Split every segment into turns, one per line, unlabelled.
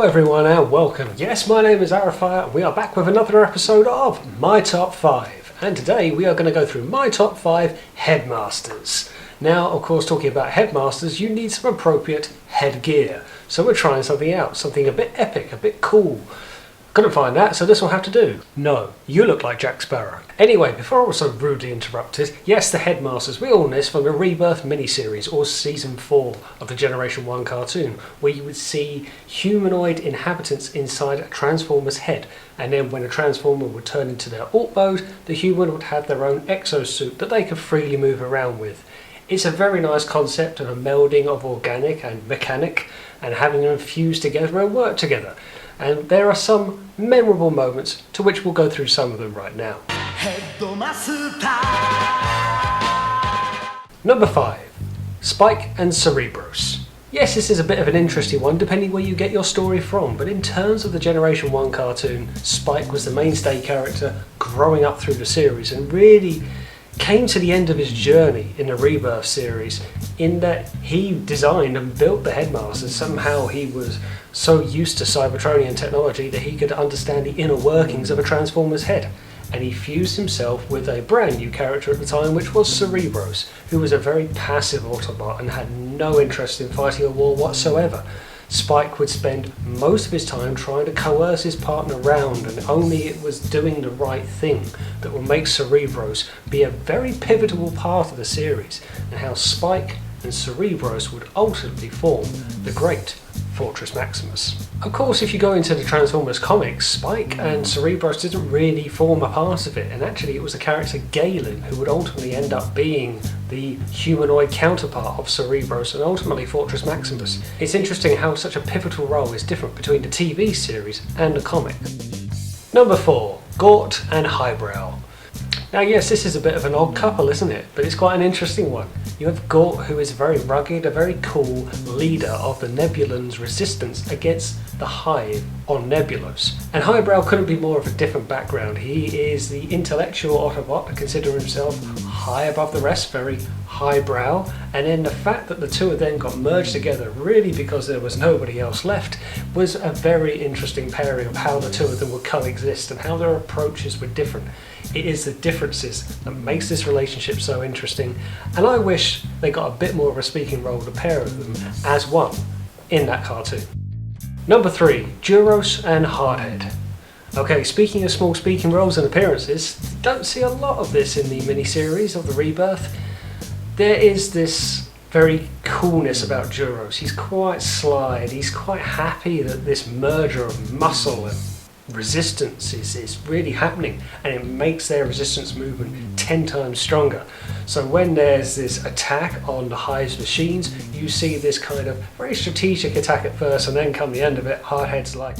Hello everyone and welcome. Yes, my name is Arafire and we are back with another episode of My Top 5. And today we are going to go through my top 5 Headmasters. Now, of course, talking about Headmasters, you need some appropriate headgear. So we're trying something out, something a bit epic, a bit cool. Couldn't find that, so this will have to do. No, you look like Jack Sparrow. Anyway, before I was so rudely interrupted, yes, the Headmasters, we all know this from the Rebirth miniseries or Season 4 of the Generation 1 cartoon, where you would see humanoid inhabitants inside a Transformer's head, and then when a Transformer would turn into their alt mode, the human would have their own exosuit that they could freely move around with. It's a very nice concept of a melding of organic and mechanic, and having them fuse together and work together. And there are some memorable moments, to which we'll go through some of them right now. Number 5. Spike and Cerebros. Yes, this is a bit of an interesting one, depending where you get your story from, but in terms of the Generation 1 cartoon, Spike was the mainstay character growing up through the series and really came to the end of his journey in the Rebirth series in that he designed and built the Headmasters. Somehow he was so used to Cybertronian technology that he could understand the inner workings of a Transformer's head. And he fused himself with a brand new character at the time, which was Cerebros, who was a very passive Autobot and had no interest in fighting a war whatsoever. Spike would spend most of his time trying to coerce his partner round, and only it was doing the right thing that would make Cerebros be a very pivotal part of the series, and how Spike and Cerebros would ultimately form the great Fortress Maximus. Of course, if you go into the Transformers comics, Spike and Cerebros didn't really form a part of it, and actually it was the character Galen who would ultimately end up being the humanoid counterpart of Cerebros and ultimately Fortress Maximus. It's interesting how such a pivotal role is different between the TV series and the comic. Number 4. Gort and Highbrow. Now yes, this is a bit of an odd couple, isn't it? But it's quite an interesting one. You have Gort, who is very rugged, a very cool leader of the Nebulan's resistance against the Hive on Nebulos. And Highbrow couldn't be more of a different background. He is the intellectual Autobot to consider himself high above the rest, very highbrow. And then the fact that the two of them got merged together, really because there was nobody else left, was a very interesting pairing of how the two of them would coexist and how their approaches were different. It is the differences that makes this relationship so interesting, and I wish they got a bit more of a speaking role, the pair of them, as one in that cartoon. Number 3. Duros and Hardhead. Okay, speaking of small speaking roles and appearances, don't see a lot of this in the miniseries of the Rebirth. There is this very coolness about Duros. He's quite sly and he's quite happy that this merger of muscle and resistance is really happening, and it makes their resistance movement 10 times stronger. So when there's this attack on the Hive's machines, you see this kind of very strategic attack at first, and then come the end of it, Hardhead's like,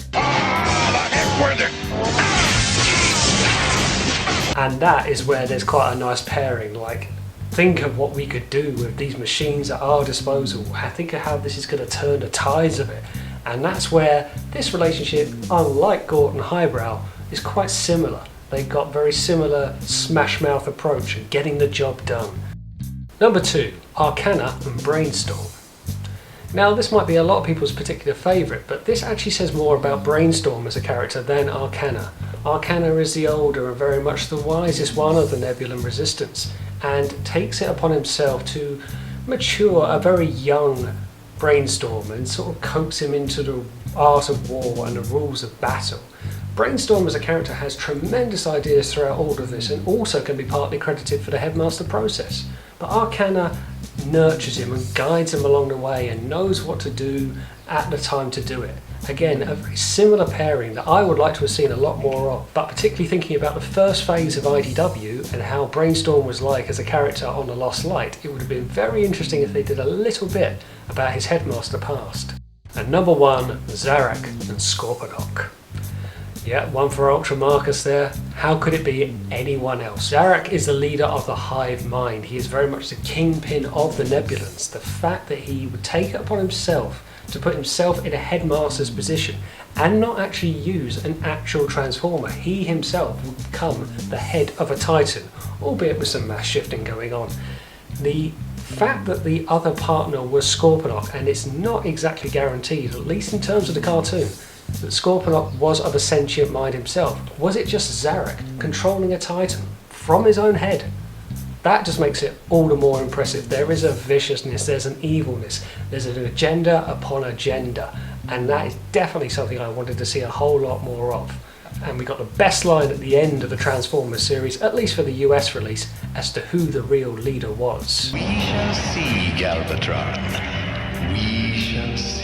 and that is where there's quite a nice pairing. Like, think of what we could do with these machines at our disposal. Think of how this is going to turn the tides of it. And that's where this relationship, unlike Gort and Highbrow, is quite similar. They've got very similar smash mouth approach and getting the job done. Number 2. Arcana and Brainstorm. Now this might be a lot of people's particular favourite, but this actually says more about Brainstorm as a character than Arcana. Arcana is the older and very much the wisest one of the Nebulan Resistance, and takes it upon himself to mature a very young Brainstorm and sort of coax him into the art of war and the rules of battle. Brainstorm as a character has tremendous ideas throughout all of this, and also can be partly credited for the Headmaster process. But Arcana nurtures him and guides him along the way and knows what to do at the time to do it. Again, a very similar pairing that I would like to have seen a lot more of, but particularly thinking about the first phase of IDW and how Brainstorm was like as a character on The Lost Light, it would have been very interesting if they did a little bit about his Headmaster past. And number 1, Zarak and Scorpion. Yeah, one for Ultra Marcus there. How could it be anyone else? Zarak is the leader of the Hive Mind. He is very much the kingpin of the Nebulans. The fact that he would take it upon himself to put himself in a Headmaster's position and not actually use an actual Transformer. He himself would become the head of a Titan, albeit with some mass shifting going on. The fact that the other partner was Scorponok, and it's not exactly guaranteed, at least in terms of the cartoon, that Scorponok was of a sentient mind himself? Was it just Zarak controlling a Titan from his own head? That just makes it all the more impressive. There is a viciousness, there's an evilness, there's an agenda upon agenda, and that is definitely something I wanted to see a whole lot more of. And we got the best line at the end of the Transformers series, at least for the US release, as to who the real leader was.
We shall see, Galvatron. We shall see.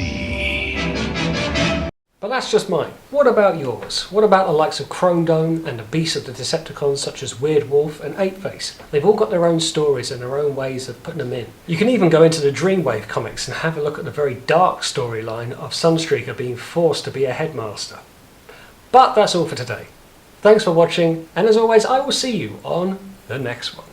But that's just mine. What about yours? What about the likes of Chrome Dome and the beasts of the Decepticons such as Weird Wolf and Apeface? They've all got their own stories and their own ways of putting them in. You can even go into the Dreamwave comics and have a look at the very dark storyline of Sunstreaker being forced to be a headmaster. But that's all for today. Thanks for watching, and as always I will see you on the next one.